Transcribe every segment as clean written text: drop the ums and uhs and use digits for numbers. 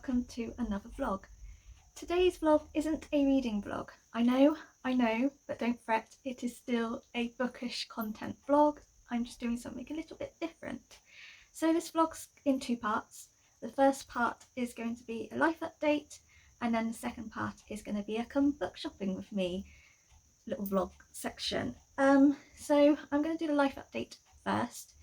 welcome to another vlog. Today's vlog isn't a reading vlog. I know, but don't fret, it is still a bookish content vlog. I'm just doing something a little bit different. So this vlog's in two parts. The first part is going to be a life update, and then the second part is going to be a come book shopping with me little vlog section. So I'm going to do the life update first.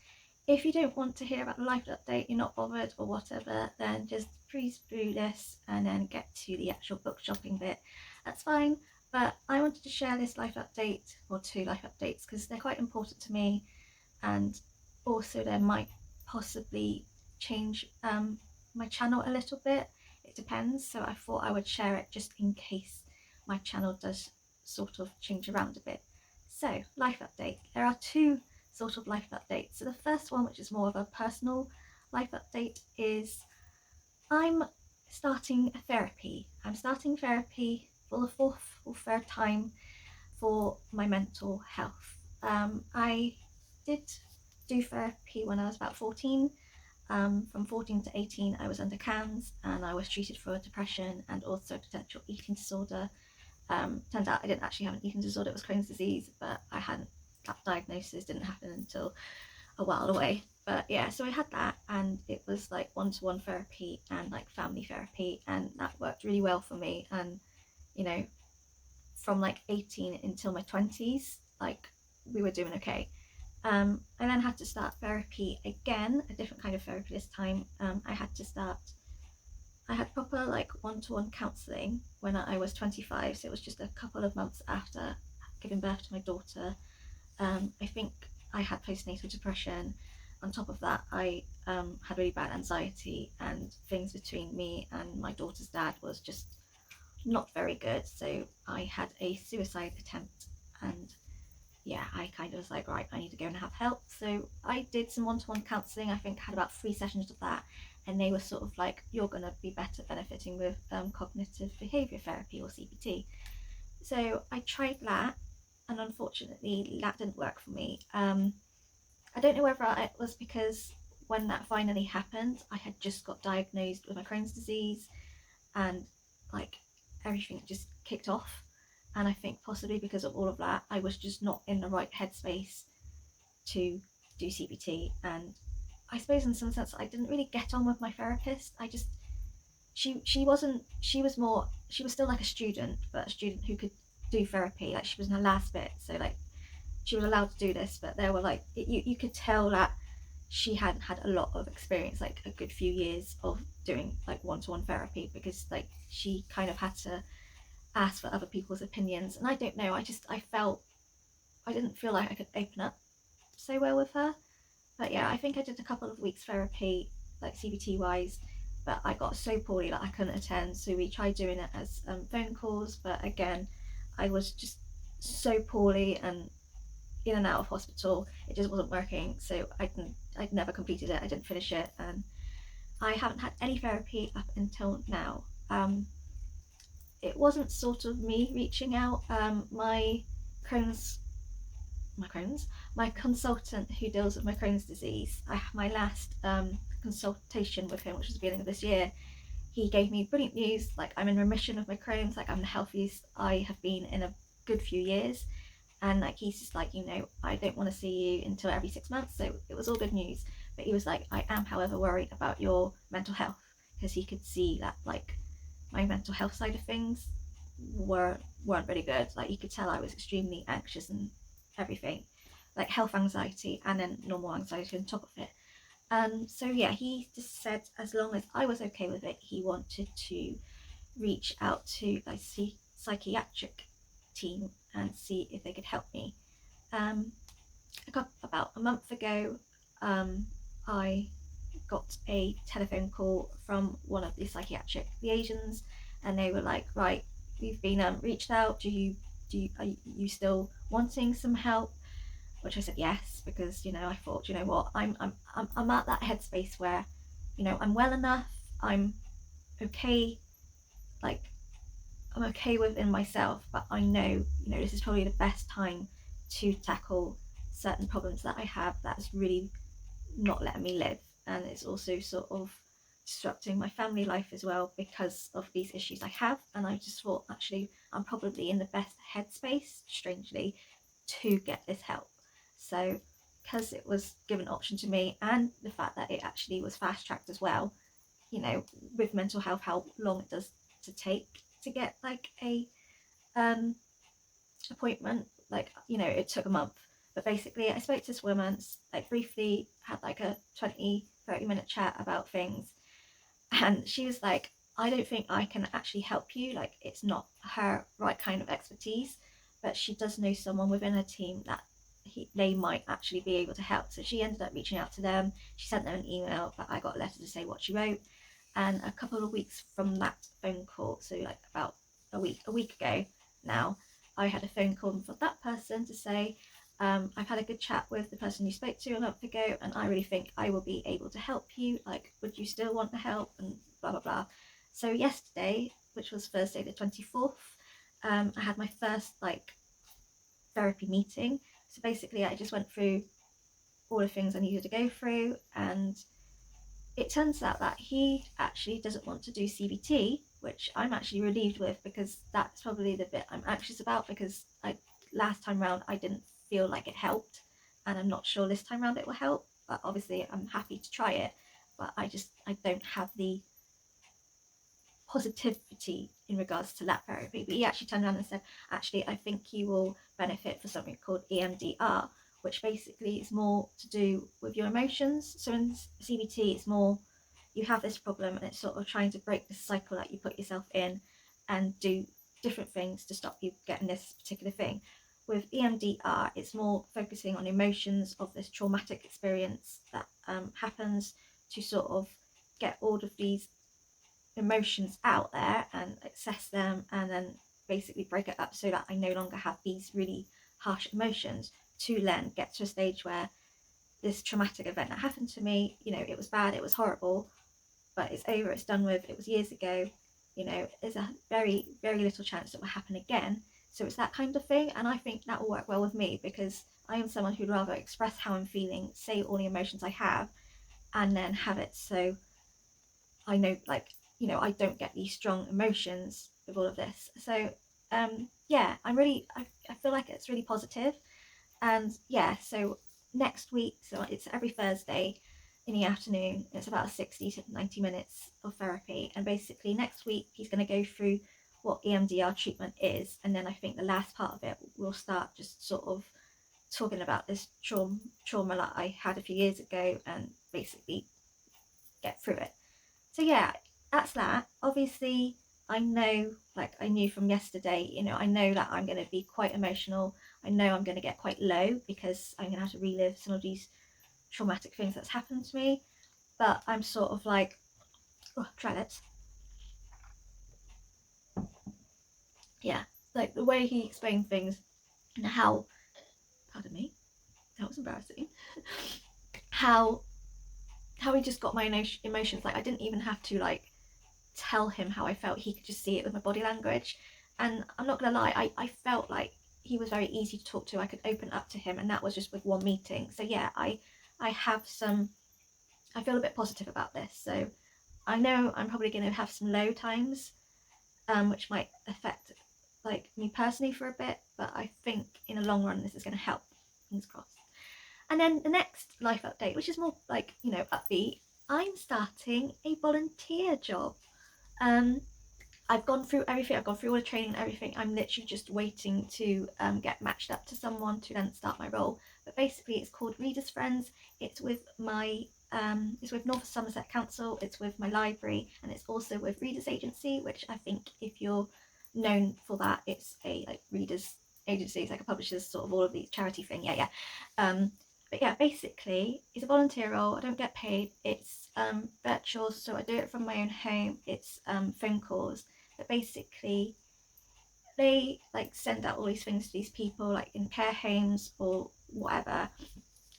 If you don't want to hear about the life update, you're not bothered or whatever, then just breeze through this and then get to the actual book shopping bit. That's fine, but I wanted to share this life update, or two life updates, because they're quite important to me, and also they might possibly change my channel a little bit. It depends, so I thought I would share it just in case my channel does sort of change around a bit. So, life update. There are two sort of life updates. So the first one, which is more of a personal life update, is I'm starting therapy. I'm starting therapy for the fourth or third time for my mental health. I did do therapy when I was about 14. From 14 to 18 I was under CAMHS and I was treated for depression and also potential eating disorder. Turns out I didn't actually have an eating disorder, it was Crohn's disease, but that diagnosis didn't happen until a while away. But yeah, so I had that, and it was like one-to-one therapy and like family therapy, and that worked really well for me. And you know, from like 18 until my 20s, like we were doing okay. I then had to start therapy again, a different kind of therapy this time. I had proper like one-to-one counselling when I was 25, so it was just a couple of months after giving birth to my daughter. I think I had postnatal depression. On top of that, I had really bad anxiety, and things between me and my daughter's dad was just not very good. So I had a suicide attempt, and yeah, I kind of was like, right, I need to go and have help. So I did some one-to-one counselling. I think I had about 3 sessions of that, and they were sort of like, you're going to be better benefiting with cognitive behaviour therapy, or CBT. So I tried that, and unfortunately that didn't work for me. I don't know whether it was because when that finally happened, I had just got diagnosed with my Crohn's disease, and like everything just kicked off. And I think possibly because of all of that, I was just not in the right headspace to do CBT. And I suppose in some sense I didn't really get on with my therapist. She was still like a student, but a student who could do therapy. Like, she was in her last bit, so like she was allowed to do this, but there were like, you could tell that she hadn't had a lot of experience, like a good few years of doing like one-to-one therapy, because like she kind of had to ask for other people's opinions. And I don't know, I didn't feel like I could open up so well with her. But yeah, I think I did a couple of weeks therapy, like CBT wise, but I got so poorly that I couldn't attend. So we tried doing it as phone calls, but again, I was just so poorly and in and out of hospital, it just wasn't working. So I'd never completed it, I didn't finish it, and I haven't had any therapy up until now. It wasn't sort of me reaching out. My consultant who deals with my Crohn's disease, my last consultation with him, which was the beginning of this year, he gave me brilliant news. Like, I'm in remission of my Crohn's, like I'm the healthiest I have been in a good few years. And like, he's just like, you know, I don't want to see you until every 6 months. So it was all good news. But he was like, I am however worried about your mental health, because he could see that like my mental health side of things weren't really good. Like, you could tell I was extremely anxious and everything, like health anxiety and then normal anxiety on top of it. So yeah, he just said as long as I was okay with it, he wanted to reach out to like psychiatric team and see if they could help me. About a month ago, I got a telephone call from one of the psychiatric liaisons, and they were like, right, we've been reached out, are you still wanting some help? Which I said yes, because, you know, I thought, you know what, I'm at that headspace where, you know, I'm well enough, I'm okay, like I'm okay within myself, but I know, you know, this is probably the best time to tackle certain problems that I have that's really not letting me live. And it's also sort of disrupting my family life as well because of these issues I have. And I just thought, actually, I'm probably in the best headspace, strangely, to get this help. So because it was given option to me, and the fact that it actually was fast tracked as well, you know, with mental health, how long it does to take to get like a appointment, like, you know, it took a month. But basically I spoke to this woman, like briefly had like a 20-30 minute chat about things, and she was like, I don't think I can actually help you, like it's not her right kind of expertise, but she does know someone within her team that they might actually be able to help. So she ended up reaching out to them. She sent them an email, but I got a letter to say what she wrote. And a couple of weeks from that phone call, so like about a week ago now, I had a phone call from that person to say, I've had a good chat with the person you spoke to a month ago, and I really think I will be able to help you. Like, would you still want the help? And blah, blah, blah. So yesterday, which was Thursday the 24th, I had my first like therapy meeting. So basically I just went through all the things I needed to go through, and it turns out that he actually doesn't want to do CBT, which I'm actually relieved with, because that's probably the bit I'm anxious about, because last time round I didn't feel like it helped, and I'm not sure this time round it will help. But obviously I'm happy to try it, but I don't have the positivity in regards to that therapy. But he actually turned around and said, actually, I think you will benefit for something called EMDR, which basically is more to do with your emotions. So in CBT, it's more, you have this problem and it's sort of trying to break the cycle that you put yourself in and do different things to stop you getting this particular thing. With EMDR, it's more focusing on emotions of this traumatic experience that happens, to sort of get all of these emotions out there and assess them, and then basically break it up so that I no longer have these really harsh emotions, to then get to a stage where this traumatic event that happened to me, you know, it was bad, it was horrible, but it's over, it's done with, it was years ago, you know, there's a very, very little chance it will happen again. So it's that kind of thing, and I think that will work well with me, because I am someone who'd rather express how I'm feeling, say all the emotions I have, and then have it so I know, like, you know, I don't get these strong emotions with all of this. So yeah, I feel like it's really positive. And yeah, so next week, so it's every Thursday in the afternoon, it's about 60 to 90 minutes of therapy, and basically next week he's going to go through what EMDR treatment is, and then I think the last part of it will start just sort of talking about this trauma that I had a few years ago, and basically get through it. So yeah, that's that. Obviously I know, like I knew from yesterday, you know, I know that I'm going to be quite emotional. I know I'm going to get quite low, because I'm going to have to relive some of these traumatic things that's happened to me. But I'm sort of like, oh, try that. Yeah, like the way he explained things, and how, pardon me, that was embarrassing. how he just got my emotions. Like I didn't even have to like tell him how I felt. He could just see it with my body language. And I'm not gonna lie, I felt like he was very easy to talk to. I could open up to him, and that was just with one meeting. So yeah, I feel a bit positive about this. So I know I'm probably going to have some low times, which might affect like me personally for a bit, but I think in the long run this is going to help. Fingers crossed. And then the next life update, which is more like, you know, upbeat, I'm starting a volunteer job. I've gone through everything, I've gone through all the training and everything. I'm literally just waiting to get matched up to someone to then start my role. But basically it's called Readers Friends. It's with my it's with North Somerset Council, it's with my library, and it's also with Readers Agency, which I think if you're known for that, it's a like readers agency, it's like a publisher's sort of all of these charity thing. But yeah, basically it's a volunteer role. I don't get paid. It's virtual, so I do it from my own home. It's phone calls, but basically they like send out all these things to these people, like in care homes or whatever,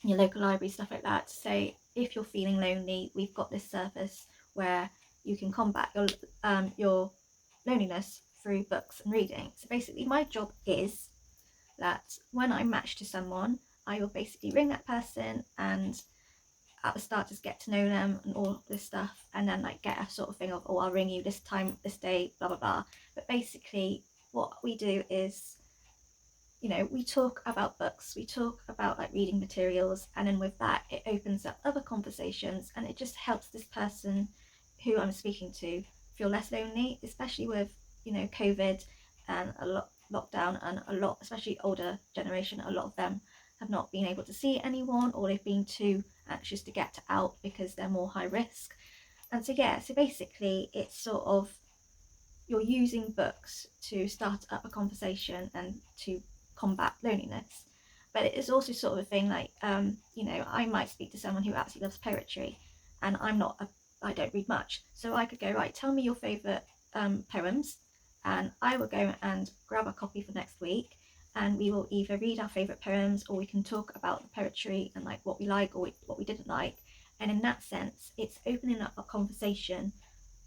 your local library, stuff like that, to say, if you're feeling lonely, we've got this service where you can combat your loneliness through books and reading. So basically my job is that when I'm matched to someone, I will basically ring that person, and at the start just get to know them and all this stuff, and then like get a sort of thing of, oh, I'll ring you this time, this day, blah blah blah. But basically what we do is, you know, we talk about books, we talk about like reading materials, and then with that it opens up other conversations, and it just helps this person who I'm speaking to feel less lonely, especially with, you know, COVID and a lot lockdown, and a lot, especially older generation, a lot of them have not been able to see anyone, or they've been too anxious to get out because they're more high risk. And so yeah, so basically it's sort of, you're using books to start up a conversation and to combat loneliness. But it is also sort of a thing like, you know, I might speak to someone who absolutely loves poetry, and I don't read much, so I could go, right, tell me your favourite poems, and I will go and grab a copy for next week, and we will either read our favourite poems, or we can talk about the poetry and like what we like or what we didn't like. And in that sense, it's opening up a conversation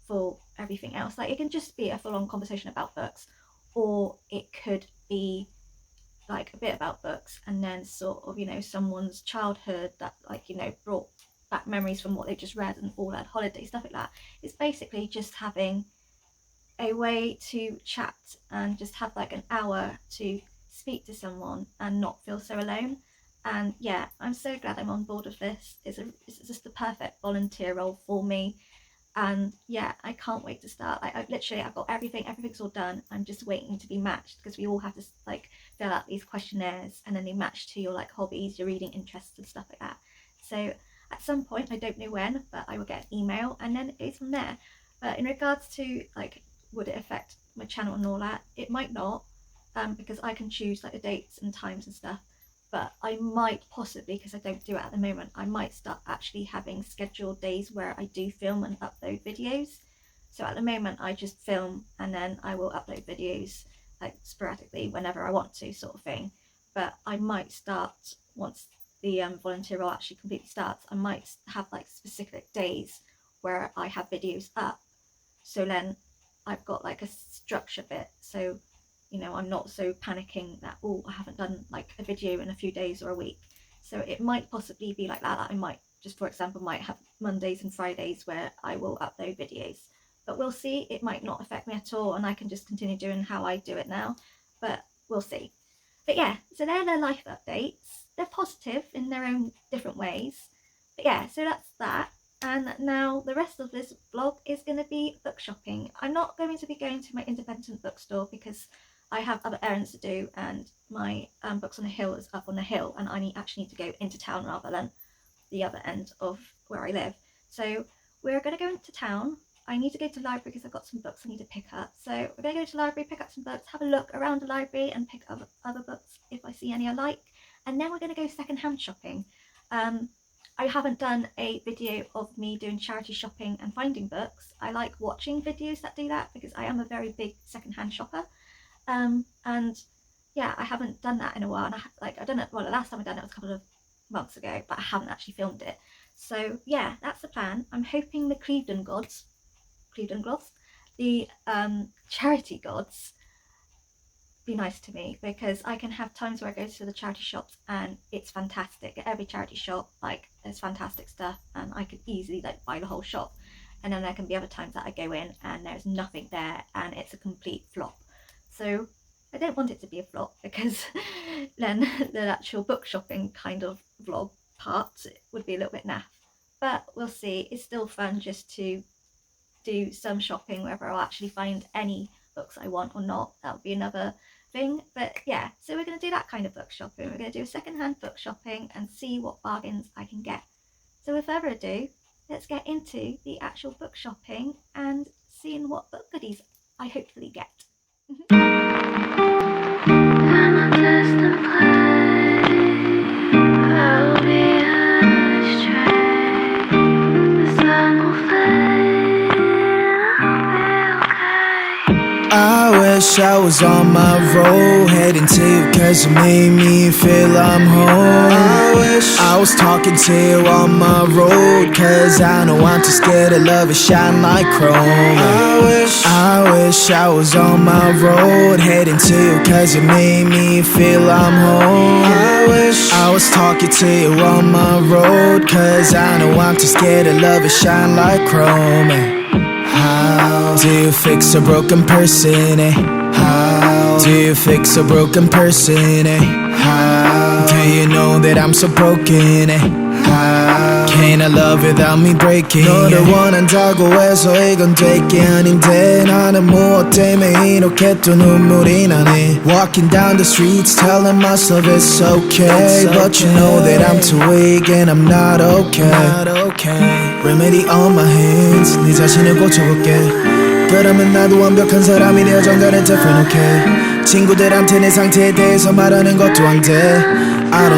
for everything else. Like, it can just be a full-on conversation about books, or it could be like a bit about books and then sort of, you know, someone's childhood that, like, you know, brought back memories from what they just read and all that holiday stuff like that. It's basically just having a way to chat and just have like an hour to speak to someone and not feel so alone. And yeah, I'm so glad I'm on board with this. It's just the perfect volunteer role for me. And yeah, I can't wait to start. Like, I've got everything's all done. I'm just waiting to be matched, because we all have to like fill out these questionnaires, and then they match to your like hobbies, your reading interests and stuff like that. So at some point, I don't know when, but I will get an email, and then it goes from there. But in regards to like, would it affect my channel and all that, it might not, because I can choose like the dates and times and stuff. But I might possibly, because I don't do it at the moment, I might start actually having scheduled days where I do film and upload videos. So at the moment I just film, and then I will upload videos like sporadically whenever I want to, sort of thing. But I might start, once the volunteer role actually completely starts, I might have like specific days where I have videos up, so then I've got like a structure bit, so you know, I'm not so panicking that, oh, I haven't done like a video in a few days or a week. So it might possibly be like that. I might just, for example, might have Mondays and Fridays where I will upload videos, but we'll see. It might not affect me at all, and I can just continue doing how I do it now, but we'll see. But yeah, so they're their life updates. They're positive in their own different ways. But yeah, so that's that. And now the rest of this vlog is going to be book shopping. I'm not going to be going to my independent bookstore because I have other errands to do, and my Books on the Hill is up on the hill, and I actually need to go into town rather than the other end of where I live. So we're going to go into town. I need to go to the library because I've got some books I need to pick up. So we're going to go to the library, pick up some books, have a look around the library and pick up other books if I see any I like. And then we're going to go secondhand shopping. I haven't done a video of me doing charity shopping and finding books. I like watching videos that do that because I am a very big secondhand shopper. And yeah, I haven't done that in a while, and I don't know, well, the last time I done it was a couple of months ago, but I haven't actually filmed it. So yeah, that's the plan. I'm hoping the Clevedon gods, the charity gods, be nice to me, because I can have times where I go to the charity shops and it's fantastic. At every charity shop, like, there's fantastic stuff, and I could easily like buy the whole shop. And then there can be other times that I go in and there's nothing there and it's a complete flop. So I don't want it to be a flop, because then the actual book shopping kind of vlog part would be a little bit naff. But we'll see. It's still fun just to do some shopping, whether I'll actually find any books I want or not. That would be another thing. But yeah, so we're going to do that kind of book shopping. We're going to do a secondhand book shopping and see what bargains I can get. So without further ado, let's get into the actual book shopping and seeing what book goodies I hopefully get. I wish wish I was on my road, heading to you cause you made me feel I'm home. I wish I was talking to you on my road, cause I know I'm too scared to love it shine like chrome. I wish I was on my road, heading to you cause you made me feel I'm home. I wish I was talking to you on my road, cause I know I'm too scared to love it shine like chrome. How do you fix a broken person, eh? How do you fix a broken person, eh? How do you know that I'm so broken, eh? How can I love without me breaking? 너를 원한다고 해서 이건 될 게 아닌데 나는 무엇 때문에 이렇게 또 눈물이 나네. Walking down the streets telling myself it's okay, but you know that I'm too weak and I'm not okay. Remedy on my hands, 네 자신을 고쳐볼게. 그러면 나도 완벽한 사람이 되어 정갈은 different, okay. 친구들한테 내 상태에 대해서 말하는 것도 안 돼. I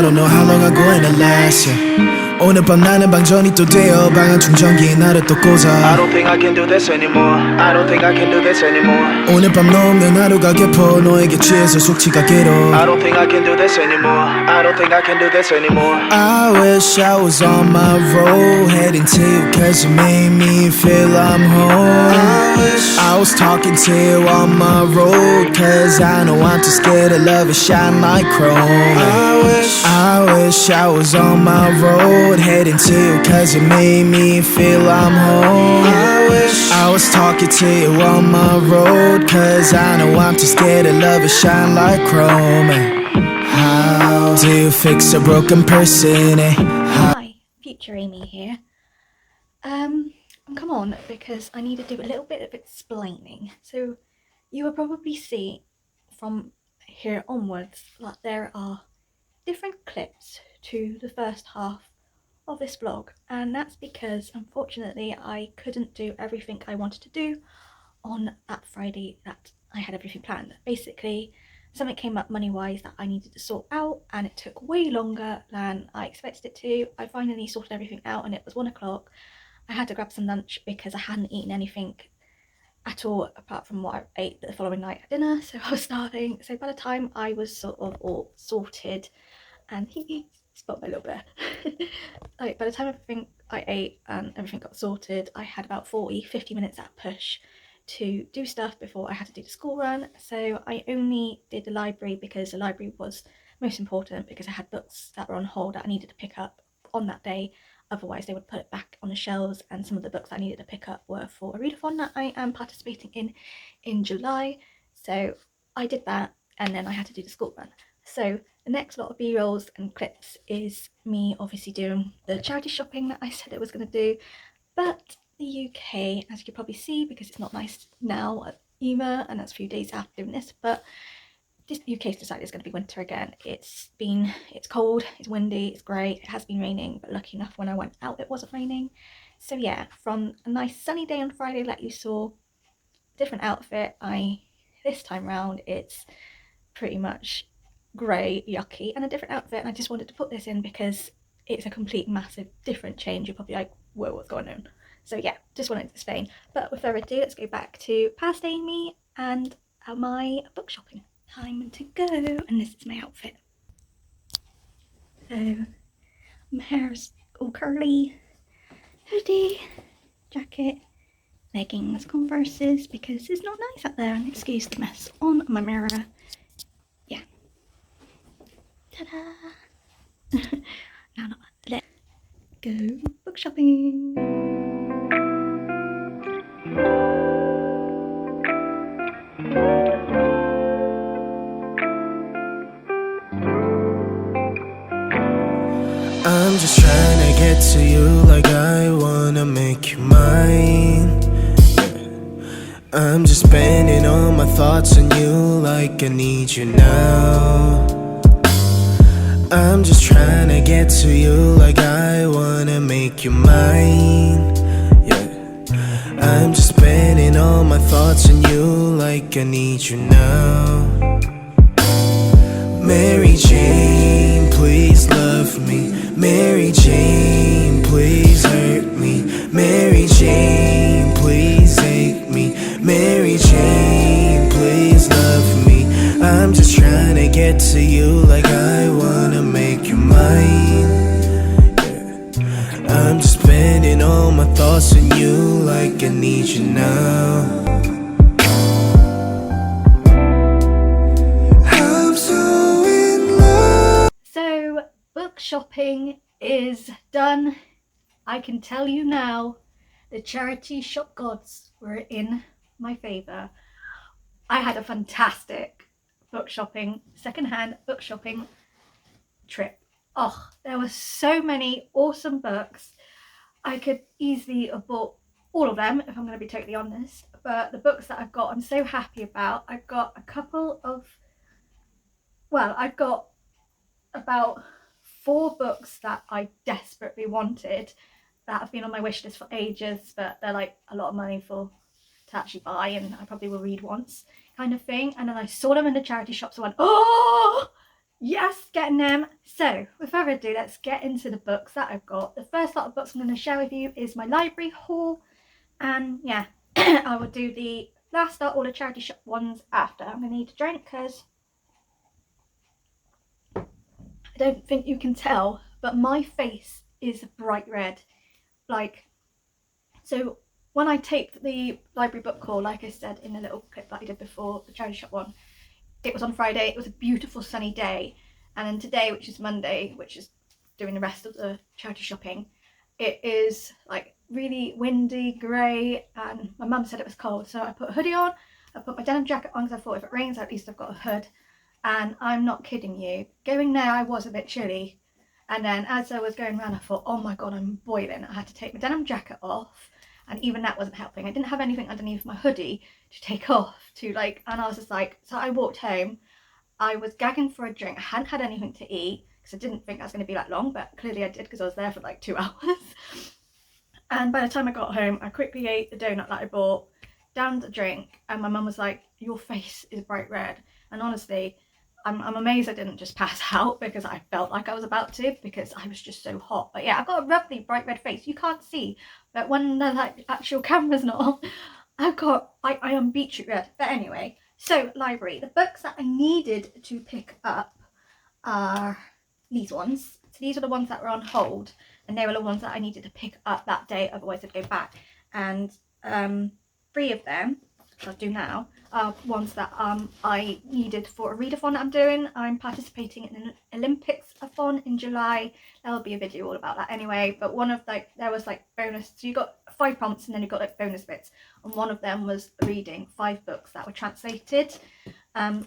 don't know how long I'm going to last, yeah. 오늘 밤 나는 방전이 또 되어 방한 충전기에 나를 또 꽂아. I don't think I can do this anymore. I don't think I can do this anymore. 오늘 밤 너 없는 하루가 깊어 너에게 취해서 숙취가 길어. I don't think I can do this anymore. I don't think I can do this anymore. I wish I was on my road, heading to you cause you made me feel I'm home. I wish I was talking to you on my road, cause I know I'm too scared to love it shine like chrome. I wish I was on my road, heading to you cause you made me feel I'm home. I wish I was talking to you on my road, cause I know I'm too scared to love it shine like chrome. How do you fix a broken person, eh? Hi, future Amy here. Come on, because I need to do a little bit of explaining. So you will probably see from here onwards that there are different clips to the first half of this vlog, and that's because unfortunately I couldn't do everything I wanted to do on that Friday that I had everything planned. Basically something came up money wise that I needed to sort out and it took way longer than I expected it to. I finally sorted everything out and it was 1 o'clock. I had to grab some lunch because I hadn't eaten anything at all apart from what I ate the following night at dinner, so I was starving. So by the time I was sort of all sorted, and he spot my little bear. Like, by the time everything I ate and everything got sorted, I had about 40-50 minutes at a push to do stuff before I had to do the school run. So I only did the library because the library was most important, because I had books that were on hold that I needed to pick up on that day. Otherwise they would put it back on the shelves, and some of the books I needed to pick up were for a readathon that I am participating in July. So I did that, and then I had to do the school run. So the next lot of b-rolls and clips is me obviously doing the charity shopping that I said I was going to do. But the UK, as you can probably see, because it's not nice now either, and that's a few days after doing this, but this UK's decided it's going to be winter again. It's cold, it's windy, it's grey, it has been raining, but lucky enough when I went out it wasn't raining. So yeah, from a nice sunny day on Friday that you saw, different outfit, this time round it's pretty much grey, yucky, and a different outfit, and I just wanted to put this in because it's a complete massive different change. You're probably like, whoa, what's going on? So yeah, just wanted to explain. But with further ado, let's go back to past Amy and my book shopping. Time to go, and this is my outfit. So my hair's all curly, hoodie, jacket, leggings, Converses, because it's not nice out there, and excuse the mess on my mirror. Yeah. Ta-da! Now let's go book shopping. I'm just trying to get to you like I wanna make you mine. I'm just spending all my thoughts on you like I need you now. I'm just trying to get to you like I wanna make you mine. Yeah, I'm just spending all my thoughts on you like I need you now. Mary Jane, please love me. Mary Jane, please hurt me. Mary Jane, please hate me. Mary Jane, please I'm just trying to get to you like I wanna make you mine. Yeah. I'm just spending all my thoughts on you like I need you now. I'm so in love. So book shopping is done. I can tell you now, the charity shop gods were in my favour. I had a fantastic book shopping, secondhand book shopping trip. Oh, there were so many awesome books. I could easily have bought all of them, if I'm going to be totally honest, but the books that I've got I'm so happy about. I've got a couple of, well, I've got about 4 books that I desperately wanted that have been on my wish list for ages, but they're like a lot of money to actually buy, and I probably will read once kind of thing. And then I saw them in the charity shops, so I went, oh yes, getting them. So without further ado, let's get into the books that I've got. The first lot of books I'm going to share with you is my library haul, and yeah, I will do the last lot, all the charity shop ones, after. I'm going to need a drink because I don't think you can tell, but my face is bright red. Like, so when I taped the library book haul, like I said in the little clip that I did before, the charity shop one, it was on Friday. It was a beautiful sunny day, and then today, which is Monday, which is doing the rest of the charity shopping, it is like really windy, grey, and my mum said it was cold, so I put a hoodie on. I put my denim jacket on because I thought if it rains at least I've got a hood. And I'm not kidding you, going there I was a bit chilly, and then as I was going around I thought, oh my god, I'm boiling. I had to take my denim jacket off, and even that wasn't helping. I didn't have anything underneath my hoodie to take off to like, and I was just like, so I walked home, I was gagging for a drink. I hadn't had anything to eat because I didn't think I was going to be that long, but clearly I did because I was there for like 2 hours. And by the time I got home, I quickly ate the donut that I bought, downed the drink, and my mum was like, your face is bright red. And honestly, I'm amazed I didn't just pass out, because I felt like I was about to, because I was just so hot. But yeah, I've got a lovely bright red face. You can't see, but when the like actual camera's not on, I am beetroot red. But anyway, so library. The books that I needed to pick up are these ones. So these are the ones that were on hold, and they were the ones that I needed to pick up that day, otherwise I'd go back. And 3 of them, which I'll do now, ones that I needed for a readathon that I'm doing. I'm participating in an Olympics-a-thon in July. There'll be a video all about that anyway, but one of like, there was like bonus, so you got 5 prompts and then you got like bonus bits, and one of them was reading 5 books that were translated.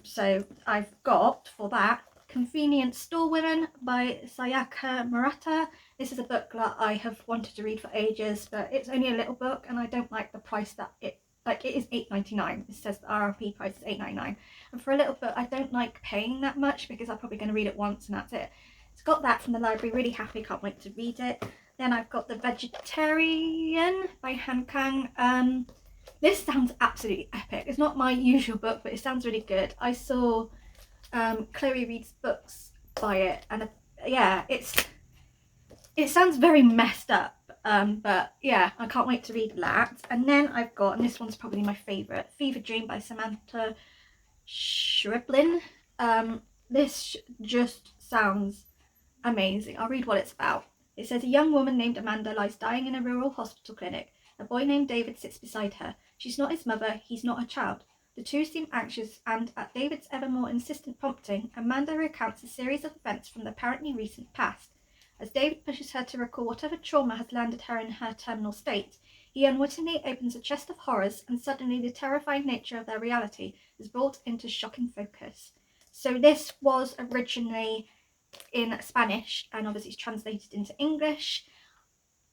So I've got for that Convenient Store Women by Sayaka Murata. This is a book that I have wanted to read for ages, but it's only a little book and I don't like the price that it is $8.99. It says the RRP price is $8.99, and for a little book I don't like paying that much because I'm probably going to read it once and that's it. It's got that from the library, really happy, can't wait to read it. Then I've got The Vegetarian by Han Kang. This sounds absolutely epic. It's not my usual book, but it sounds really good. I saw Chloe Reads Books by it, and yeah, it sounds very messed up. But yeah, I can't wait to read that. And then I've got, and this one's probably my favourite, Fever Dream by Samantha Schweblin. This just sounds amazing. I'll read what it's about. It says, a young woman named Amanda lies dying in a rural hospital clinic. A boy named David sits beside her. She's not his mother, he's not her child. The two seem anxious, and at David's ever more insistent prompting, Amanda recounts a series of events from the apparently recent past. As David pushes her to recall whatever trauma has landed her in her terminal state, he unwittingly opens a chest of horrors, and suddenly the terrifying nature of their reality is brought into shocking focus. So this was originally in Spanish, and obviously it's translated into English.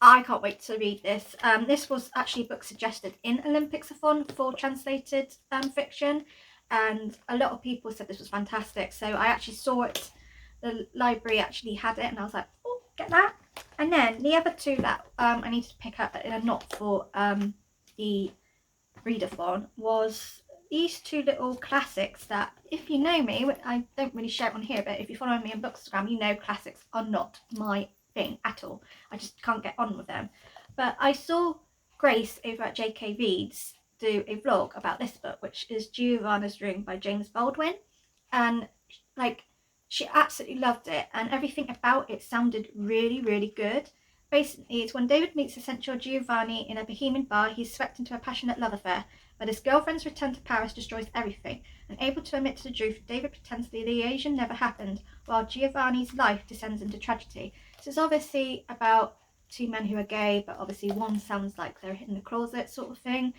I can't wait to read this. This was actually a book suggested in Olympics-a-thon for translated fiction, and a lot of people said this was fantastic. So I actually saw it. The library actually had it, and I was like, oh, get that. And then the other 2 that I needed to pick up in a not for the readathon was these 2 little classics that, if you know me, I don't really share it on here, but if you follow me on Bookstagram, you know classics are not my thing at all. I just can't get on with them. But I saw Grace over at JK Reads do a vlog about this book, which is Giovanna's Ring by James Baldwin. and like she absolutely loved it, and everything about it sounded really, really good. Basically, it's when David meets essential Giovanni in a bohemian bar, he's swept into a passionate love affair, but his girlfriend's return to Paris destroys everything. Unable to admit to the truth, David pretends the liaison never happened, while Giovanni's life descends into tragedy. So it's obviously about two men who are gay, but obviously one sounds like they're in the closet sort of thing.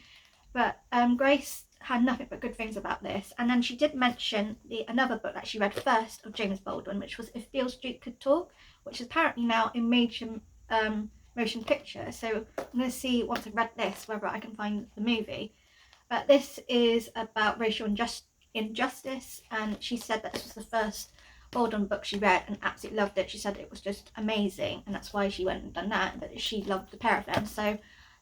But Grace had nothing but good things about this. And then she did mention another book that she read first of James Baldwin, which was If Beale Street Could Talk, which is apparently now in major motion picture. So I'm going to see, once I've read this, whether I can find the movie. But this is about racial injustice, and she said that this was the first Baldwin book she read and absolutely loved it. She said it was just amazing, and that's why she went and done that, but she loved the pair of them. So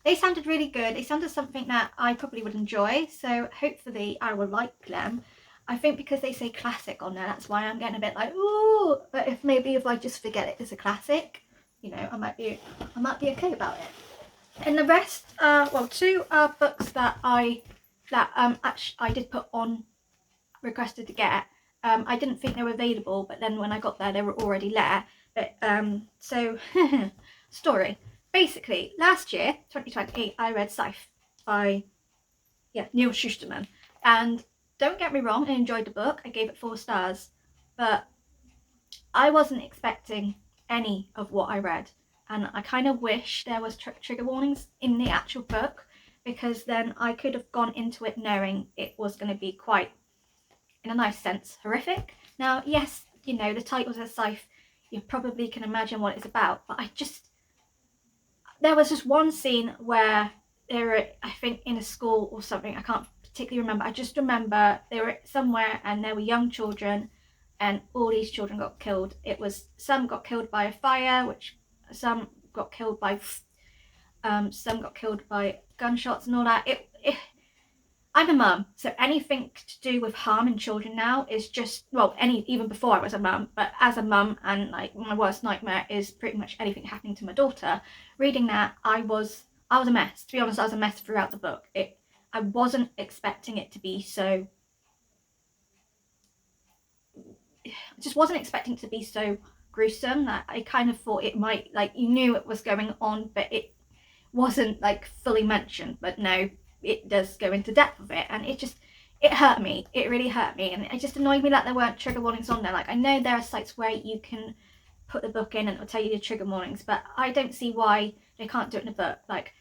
they sounded really good. They sounded something that I probably would enjoy, so hopefully I will like them. I think because they say classic on there, that's why I'm getting a bit like, ooh, but if I just forget it as a classic, you know, I might be okay about it. And the rest two are books that actually I did put on requested to get. I didn't think they were available, but then when I got there they were already there. But so story. Basically, last year, 2020, I read Scythe by Neil Shusterman. And don't get me wrong, I enjoyed the book. I gave it 4 stars. But I wasn't expecting any of what I read. And I kind of wish there was trigger warnings in the actual book, because then I could have gone into it knowing it was going to be quite, in a nice sense, horrific. Now, yes, you know, the title says Scythe. You probably can imagine what it's about. But there was just one scene where they were, I think, in a school or something. I can't particularly remember. I just remember they were somewhere and there were young children, and all these children got killed. Some got killed by a fire, some got killed by gunshots and all that. I'm a mum, so anything to do with harming children now is just, even before I was a mum, but as a mum, and like my worst nightmare is pretty much anything happening to my daughter. Reading that, I was a mess. To be honest, I was a mess throughout the book. I wasn't expecting it to be so. I just wasn't expecting it to be so gruesome. That I kind of thought it might, like, you knew it was going on, but it wasn't like fully mentioned. But no, it does go into depth of it, and it hurt me. It really hurt me, and it just annoyed me that there weren't trigger warnings on there. Like, I know there are sites where you can put the book in and it'll tell you the trigger warnings, but I don't see why they can't do it in a book. Like,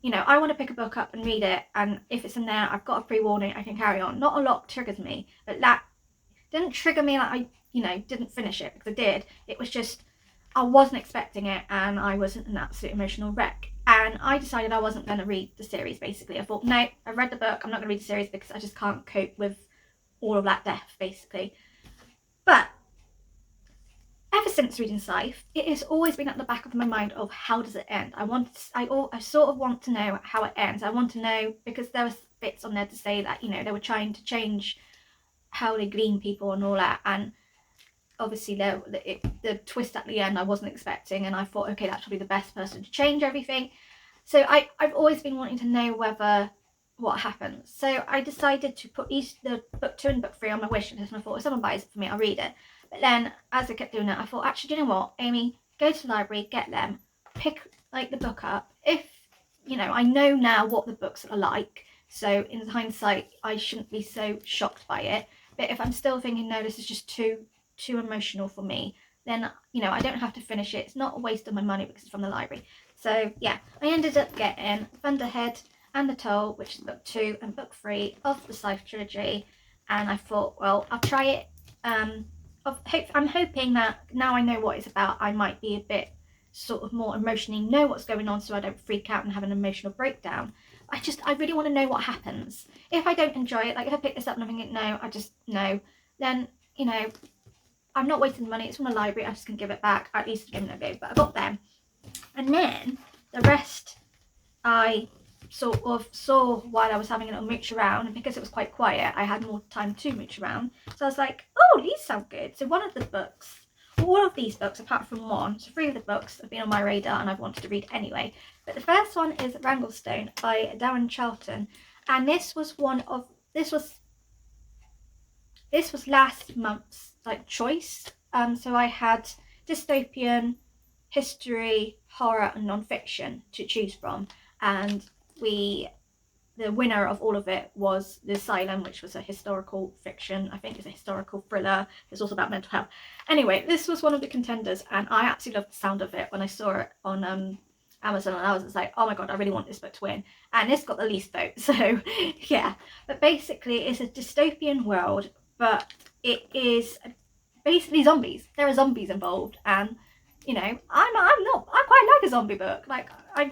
you know, I want to pick a book up and read it, and if it's in there, I've got a pre-warning, I can carry on. Not a lot triggers me, but that didn't trigger me like I, didn't finish it, because I did. It was just, I wasn't expecting it, and I was an absolute emotional wreck. And I decided I wasn't going to read the series, basically. I thought, no, I've read the book, I'm not going to read the series because I just can't cope with all of that death, basically. But ever since reading Scythe, it has always been at the back of my mind of how does it end. I sort of want to know how it ends. I want to know, because there was bits on there to say that, they were trying to change how they glean people and all that, and obviously the twist at the end I wasn't expecting, and I thought, okay, that's probably the best person to change everything. So I've always been wanting to know what happens. So I decided to put the book 2 and book 3 on my wish list, and I thought, if someone buys it for me, I'll read it. But then as I kept doing it, I thought, actually, do you know what, Amy, go to the library, get them, pick the book up. If I know now what the books are like, so in hindsight I shouldn't be so shocked by it. But if I'm still thinking, no, this is just too emotional for me, then I don't have to finish it. It's not a waste of my money because it's from the library. So yeah, I ended up getting Thunderhead and the Toll, which is book 2 and book 3 of the Scythe trilogy, and I thought, well, I'll try it. I'm hoping that now I know what it's about, I might be a bit sort of more emotionally know what's going on, so I don't freak out and have an emotional breakdown. I really want to know what happens. If I don't enjoy it, like if I pick this up and I'm thinking, no, I just no, then I'm not wasting the money. It's from the library. I'm just gonna give it back. At least give it a go. But I got them, and then the rest I sort of saw while I was having a little mooch around, and because it was quite quiet, I had more time to mooch around. So I was like, oh, these sound good. So one of the books, all of these books apart from one, so 3 of the books have been on my radar and I've wanted to read anyway. But the first one is Wranglestone by Darren Charlton, and this was this was last month's like choice. So I had dystopian, history, horror, and non-fiction to choose from, and the winner of all of it was The Asylum, which was a historical fiction. I think it's a historical thriller. It's also about mental health. Anyway, this was one of the contenders, and I absolutely loved the sound of it when I saw it on Amazon, and I was just like, oh my god, I really want this book to win. And this got the least vote, so yeah. But basically, it's a dystopian world, but it is basically zombies. There are zombies involved, and you know, I quite like a zombie book. Like I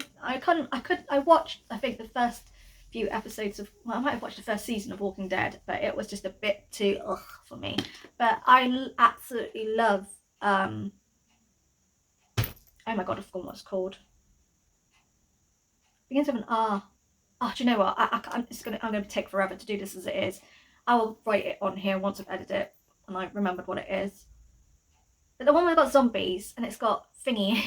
watched, I think, the first few episodes of, well, I might have watched the first season of Walking Dead, but it was just a bit too ugh for me. But I absolutely love oh my god, I've forgotten what it's called. It begins with an R. Oh, do you know what? I'm gonna take forever to do this as it is. I will write it on here once I've edited it and I remembered what it is. But the one where it's got zombies and it's got thingy.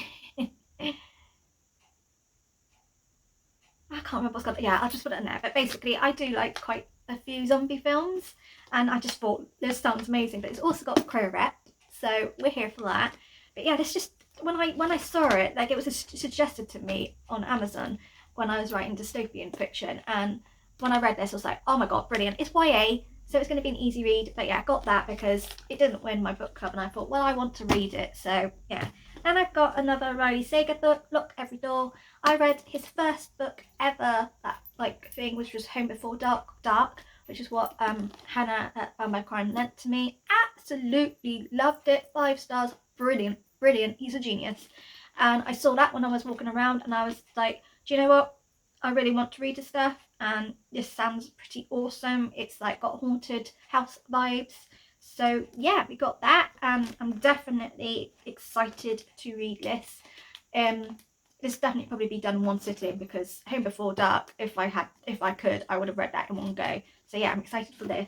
I can't remember what's called. Yeah, I'll just put it in there. But basically, I do like quite a few zombie films, and I just thought this sounds amazing. But it's also got queer rep, so we're here for that. But yeah, this just when I saw it, like it was suggested to me on Amazon when I was writing dystopian fiction, and when I read this, I was like, oh my god, brilliant! It's YA, so it's going to be an easy read. But yeah, I got that because it didn't win my book club, and I thought, well, I want to read it, so yeah. And I've got another Riley Sager book, Lock Every Door. I read his first book ever, that like thing, which was Home Before Dark, which is what Hannah at Found by Crime lent to me. Absolutely loved it. 5 stars. Brilliant, brilliant. He's a genius. And I saw that when I was walking around, and I was like, do you know what? I really want to read his stuff, and this sounds pretty awesome. It's like got haunted house vibes. So yeah, we got that, and I'm definitely excited to read this. This definitely probably be done in one sitting, because Home Before Dark, if I could, I would have read that in one go. So yeah, I'm excited for this.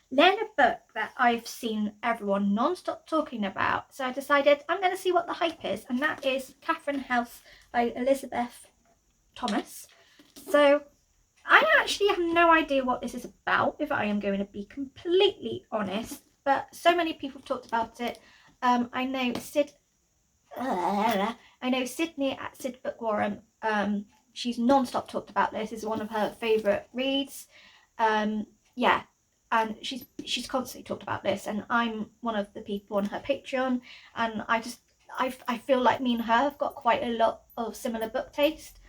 Then a book that I've seen everyone non-stop talking about, so I decided I'm going to see what the hype is, and that is Catherine House by Elizabeth Thomas. So I actually have no idea what this is about, if I am going to be completely honest, but so many people have talked about it. I know Sydney at Sid Bookworm, she's non-stop talked about this. It's one of her favourite reads. Yeah, and she's constantly talked about this, and I'm one of the people on her Patreon, and I feel like me and her have got quite a lot of similar book taste.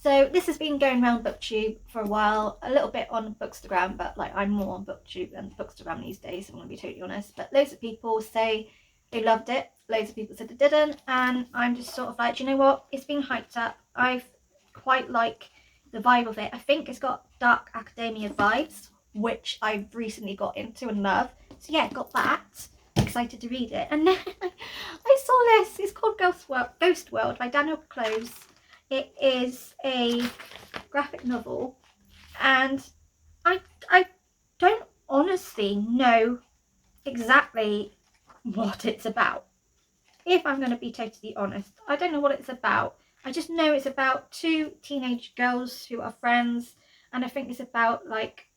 So this has been going around BookTube for a while, a little bit on Bookstagram, but like I'm more on BookTube than Bookstagram these days, if I'm going to be totally honest. But loads of people say they loved it, loads of people said they didn't, and I'm just sort of like, do you know what? It's been hyped up. I quite like the vibe of it. I think it's got dark academia vibes, which I've recently got into and love. So yeah, got that. Excited to read it. And then I saw this. It's called Ghost World by Daniel Close. It is a graphic novel, and I don't honestly know exactly what it's about. If I'm going to be totally honest, I don't know what it's about. I just know it's about 2 teenage girls who are friends, and I think it's about like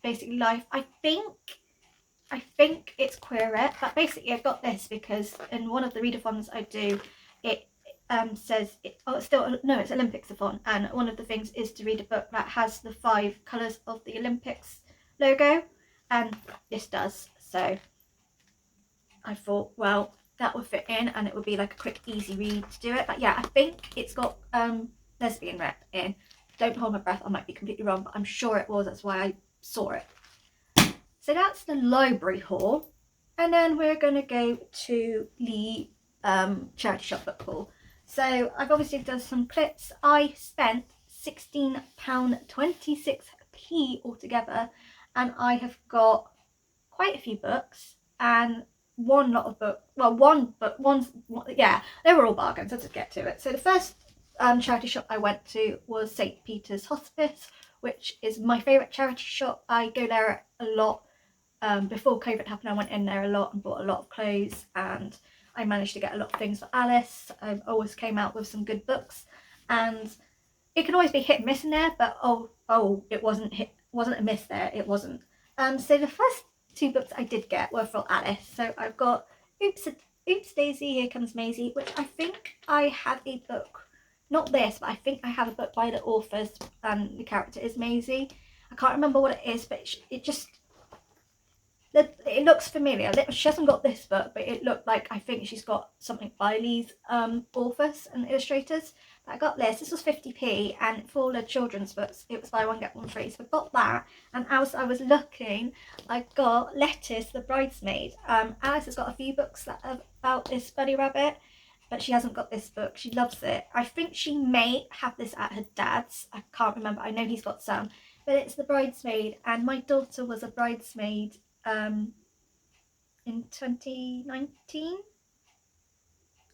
basically life. I think it's queer, but basically I got this because in one of the readathons I do, it says it's Olympics-a-thon, and one of the things is to read a book that has the 5 colours of the Olympics logo, and this does. So I thought, well, that would fit in, and it would be like a quick, easy read to do it. But yeah, I think it's got lesbian rep in. Don't hold my breath, I might be completely wrong, but I'm sure it was. That's why I saw it. So that's the library haul, and then we're going to go to the charity shop book haul. So I've obviously done some clips. I spent £16.26 altogether, and I have got quite a few books and they were all bargains. Let's just get to it. So the first charity shop I went to was St. Peters Hospice, which is my favourite charity shop. I go there a lot. Before COVID happened, I went in there a lot and bought a lot of clothes, and I managed to get a lot of things for Alice. I always came out with some good books, and it can always be hit and miss in there, but it wasn't a miss there. It wasn't. So the first two books I did get were for Alice. So I've got Oops Daisy, Here Comes Maisie, which I think I have a book, not this, but I think I have a book by the authors and the character is Maisie. I can't remember what it is, but it looks familiar. She hasn't got this book, but it looked like, I think she's got something by these authors and illustrators. But I got this. This was 50p, and for all the children's books, it was buy one get one free. So I got that, and as I was looking, I got Lettuce, the Bridesmaid. Alice has got a few books that are about this bunny rabbit, but she hasn't got this book. She loves it. I think she may have this at her dad's. I can't remember. I know he's got some, but it's the Bridesmaid, and my daughter was a bridesmaid in 2019, I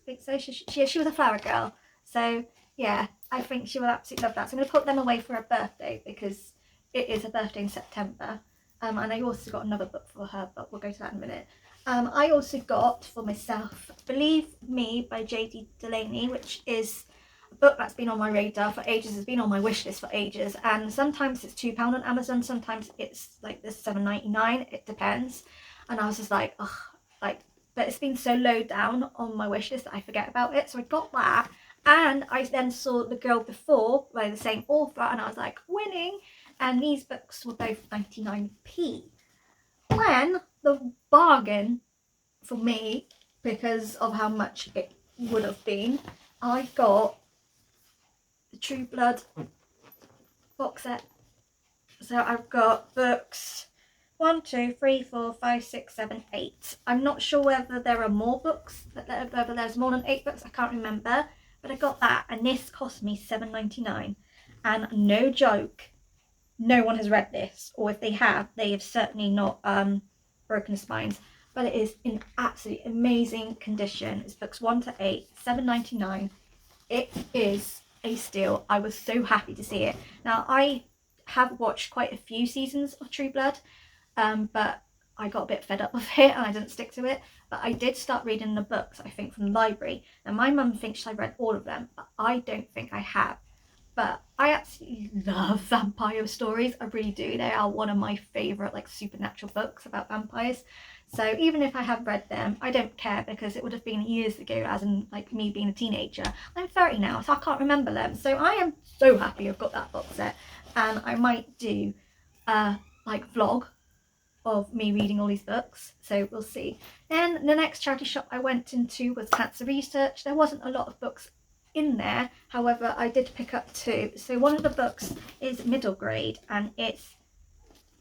think so. She was a flower girl, so yeah, I think she will absolutely love that. So I'm going to put them away for her birthday, because it is her birthday in September. And I also got another book for her, but we'll go to that in a minute. I also got for myself Believe Me by J.D. Delaney, which is a book that's been on my radar for ages. It's been on my wish list for ages, and sometimes it's £2 on Amazon, sometimes it's like this £7.99, it depends. And I was just like, ugh, but it's been so low down on my wish list that I forget about it. So I got that, and I then saw The Girl Before by the same author, and I was like, winning. And these books were both 99p. When the bargain for me, because of how much it would have been, I got the True Blood box set. So I've got books 1, 2, 3, 4, 5, 6, 7, 8. I'm not sure whether there are more books, whether there's more than 8 books, I can't remember. But I got that, and this cost me £7.99. And no joke, no one has read this, or if they have certainly not broken spines. But it is in absolutely amazing condition. It's books 1 to 8, £7.99. It is a steal. I was so happy to see it. Now, I have watched quite a few seasons of True Blood, but I got a bit fed up with it and I didn't stick to it. But I did start reading the books, I think, from the library. Now, my mum thinks I've read all of them, but I don't think I have. But I absolutely love vampire stories. I really do. They are one of my favourite supernatural books about vampires. So even if I have read them, I don't care, because it would have been years ago, as in me being a teenager. I'm 30 now, so I can't remember them. So I am so happy I've got that box set. And I might do a vlog of me reading all these books, so we'll see. Then the next charity shop I went into was Cancer Research. There wasn't a lot of books in there, however I did pick up 2. So one of the books is middle grade, and it's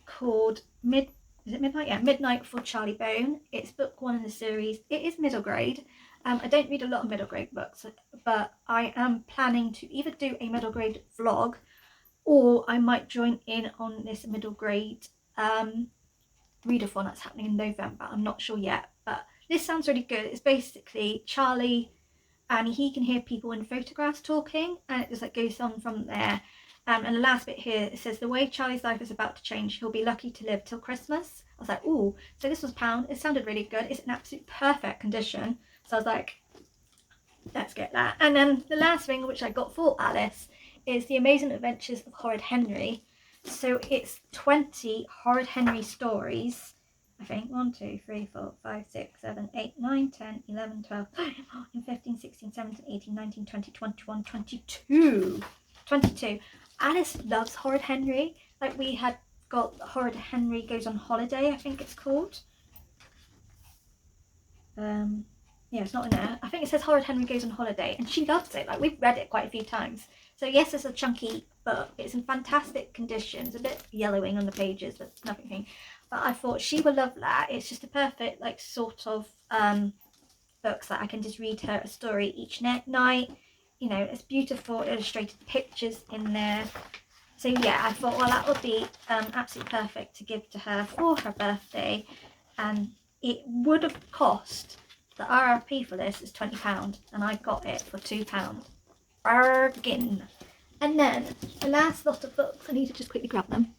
called Midnight? Yeah, Midnight for Charlie Bone. It's book 1 in the series. It is middle grade. I don't read a lot of middle grade books, but I am planning to either do a middle grade vlog, or I might join in on this middle grade readathon that's happening in November. I'm not sure yet, but this sounds really good. It's basically Charlie, and he can hear people in photographs talking, and it just goes on from there. And the last bit here, it says, the way Charlie's life is about to change, he'll be lucky to live till Christmas. I was like, ooh, so this was £1. It sounded really good. It's in absolute perfect condition. So I was like, let's get that. And then the last thing, which I got for Alice, is The Amazing Adventures of Horrid Henry. So it's 20 Horrid Henry stories. I think 1, 2, 3, 4, 5, 6, 7, 8, 9, 10, 11, 12, 13, 14, 15, 16, 17, 18, 19, 20, 21, 22. 22. Alice loves Horrid Henry. We had got Horrid Henry Goes on Holiday, I think it's called. Yeah, it's not in there. I think it says Horrid Henry Goes on Holiday, and she loves it. We've read it quite a few times. So yes, it's a chunky book. It's in fantastic condition. It's a bit yellowing on the pages, but nothing. But I thought she would love that. It's just a perfect sort of books that I can just read her a story each night. You know, it's beautiful illustrated pictures in there. So yeah, I thought, well, that would be absolutely perfect to give to her for her birthday. And it would have cost, the RRP for this is £20, and I got it for £2. Bargain. And then the last lot of books, I need to just quickly grab them.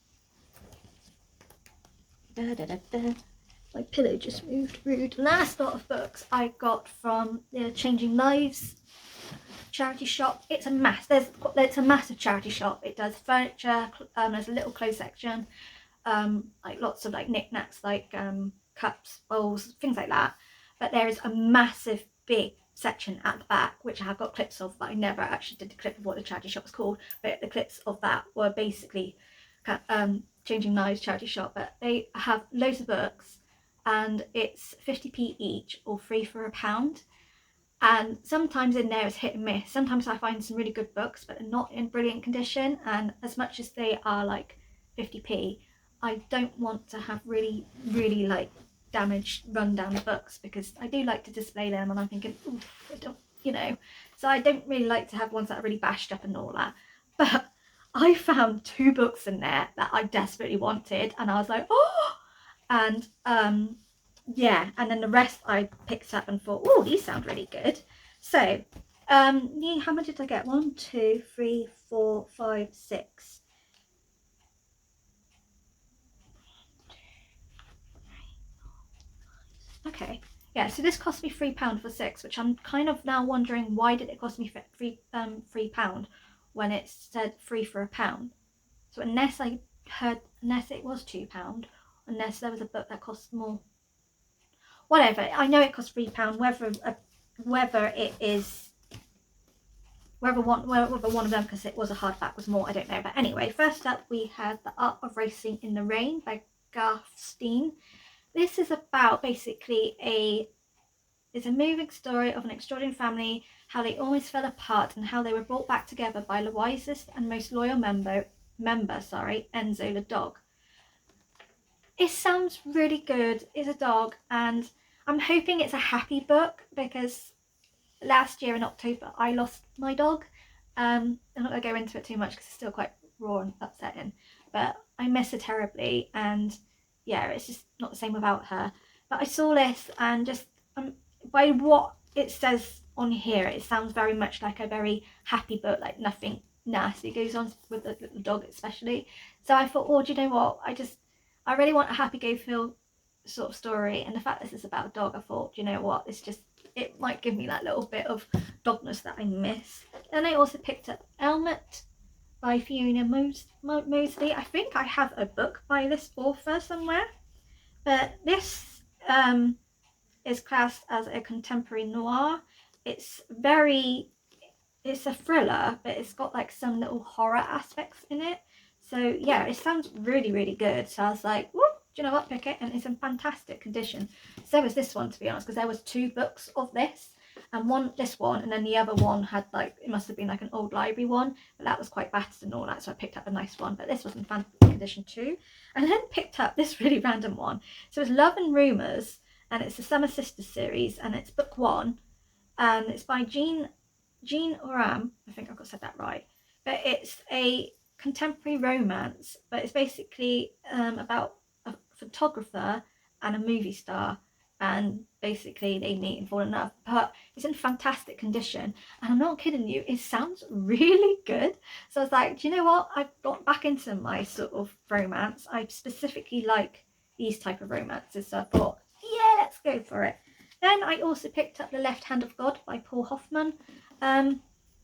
My pillow just moved, rude. Last lot of books I got from the Changing Lives charity shop. It's a massive charity shop. It does furniture, there's a little clothes section, like lots of like knickknacks, like cups, bowls, things like that. But there is a massive big section at the back which I have got clips of, but I never actually did the clip of what the charity shop was called. But the clips of that were basically Changing Lives charity shop, but they have loads of books and it's 50p each or free for £1. And sometimes in there is hit and miss. Sometimes I find some really good books but they're not in brilliant condition, and as much as they are like 50p, I don't want to have really like damaged run down books, because I do like to display them and I'm thinking, oof, I don't, you know, so I don't really like to have ones that are really bashed up and all that. But I found 2 books in there that I desperately wanted and I was like, oh, and yeah, and then the rest I picked up and thought, oh, these sound really good. So how much did I get? 1, 2, 3, 4, 5, 6. Okay, yeah, so this cost me £3 for 6, which I'm kind of now wondering, why did it cost me £3 when it said free for £1? So unless it was £2, unless there was a book that cost more, whatever. I know it costs £3. Whether one of them, because it was a hardback, was more, I don't know. But anyway, first up we have The Art of Racing in the Rain by Garth Steen. This is about basically it's a moving story of an extraordinary family, how they almost fell apart and how they were brought back together by the wisest and most loyal member, Enzo the dog. It sounds really good. It's a dog, and I'm hoping it's a happy book, because last year in October I lost my dog. I'm not going to go into it too much because it's still quite raw and upsetting, but I miss her terribly, and yeah, it's just not the same without her. But I saw this and just by what it says on here, it sounds very much like a very happy book, like nothing nasty goes on with the dog especially. So I thought, oh, do you know what, I really want a happy go feel sort of story, and the fact this is about a dog, I thought, do you know what, it might give me that little bit of dogness that I miss. Then I also picked up Elmet by Fiona Mosley. I think I have a book by this author somewhere, but this is classed as a contemporary noir. It's a thriller, but it's got like some little horror aspects in it. So yeah, it sounds really good. So I was like, whoop, do you know what, pick it, and it's in fantastic condition. So was this one, to be honest, because there was 2 books of this, and this one, and then the other one had like, it must have been like an old library one, but that was quite battered and all that, so I picked up a nice one. But this was in fantastic condition too. And then picked up this really random one. So it's Love and Rumours, and it's the Summer Sisters series, and it's book 1, and it's by Jean Oram. I think I've said that right. But it's a contemporary romance, but it's basically about a photographer and a movie star, and basically they meet and fall in love. But it's in fantastic condition, and I'm not kidding you, it sounds really good. So I was like, do you know what, I've got back into my sort of romance. I specifically like these type of romances, so I thought, yeah, let's go for it. Then I also picked up The Left Hand of God by Paul Hoffman.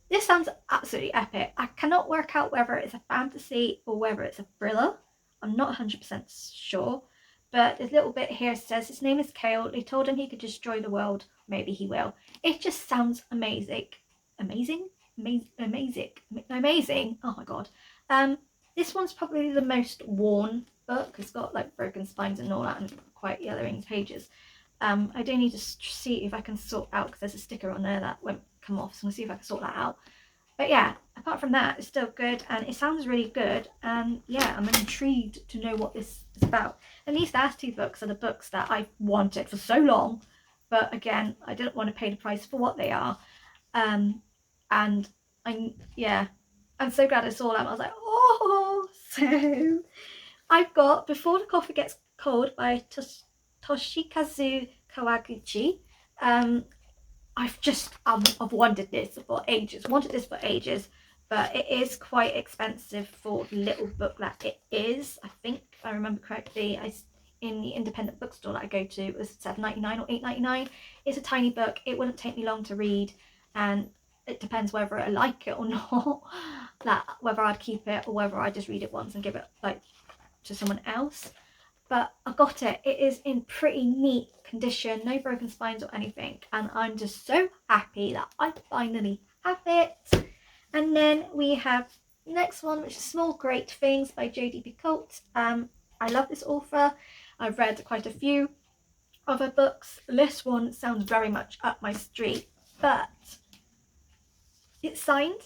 This sounds absolutely epic. I cannot work out whether it's a fantasy or whether it's a thriller. I'm not 100% sure. But this little bit here says his name is Kale. They told him he could destroy the world. Maybe he will. It just sounds amazing. Amazing? Amazing. Oh my god. This one's probably the most worn book. It's got like broken spines and all that, and quite yellowing pages. I do need to see if I can sort out, because there's a sticker on there that won't come off, so I'm going to see if I can sort that out. But yeah, apart from that, it's still good, and it sounds really good, and yeah, I'm intrigued to know what this is about. And these last 2 books are the books that I've wanted for so long, but again, I didn't want to pay the price for what they are. And I'm so glad I saw them. I was like, oh. So I've got Before the Coffee Gets Cold by Toshikazu Kawaguchi. I've wanted this for ages, but it is quite expensive for the little book that it is. I think, if I remember correctly, in the independent bookstore that I go to, it was $7.99 or $8.99. It's a tiny book. It wouldn't take me long to read, and it depends whether I like it or not, whether I'd keep it or whether I just read it once and give it like to someone else, but I got it. It is in pretty neat condition, no broken spines or anything, and I'm just so happy that I finally have it. And then we have the next one, which is Small Great Things by J.D.B. Colt. I love this author. I've read quite a few of her books. This one sounds very much up my street, but it's signed,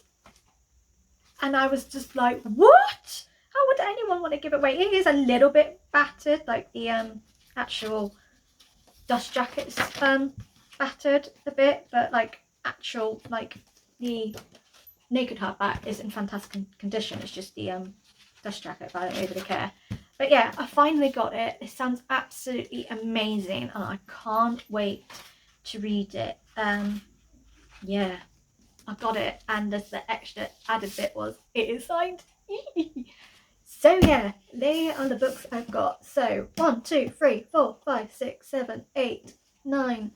and I was just like, what? How would anyone want to give it away? It is a little bit battered, like the actual dust jacket's battered a bit, but like actual, like the naked hardback is in fantastic condition. It's just the dust jacket, but I don't really care. But yeah, I finally got it. It sounds absolutely amazing, and I can't wait to read it. Yeah, I got it, and there's the extra added bit was it is signed. So yeah, they are the books I've got. So 1, 2, 3, 4, 5, 6, 7, 8, 9,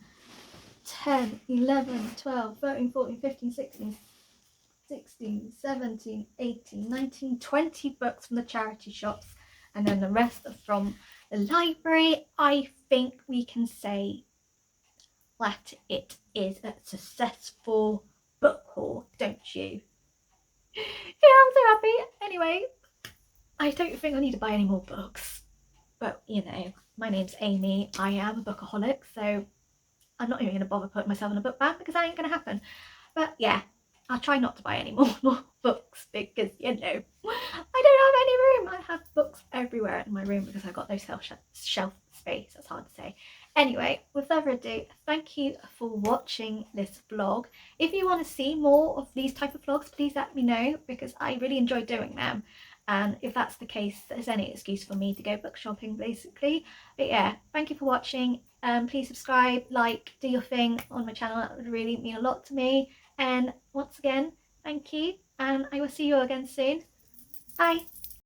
10, 11, 12, 13, 14, 15, 16, 17, 18, 19, 20 books from the charity shops, and then the rest are from the library. I think we can say that it is a successful book haul, don't you? Yeah, I'm so happy. Anyway, I don't think I need to buy any more books, but you know, my name's Amy. I am a bookaholic, so I'm not even going to bother putting myself in a book bag because that ain't going to happen. But yeah, I'll try not to buy any more books because, you know, I don't have any room. I have books everywhere in my room because I've got no shelf space. That's hard to say. Anyway, without further ado, thank you for watching this vlog. If you want to see more of these type of vlogs, please let me know because I really enjoy doing them. And if that's the case, there's any excuse for me to go book shopping, basically. But yeah, thank you for watching. Please subscribe, like, do your thing on my channel. That would really mean a lot to me. And once again, thank you, and I will see you again soon. Bye.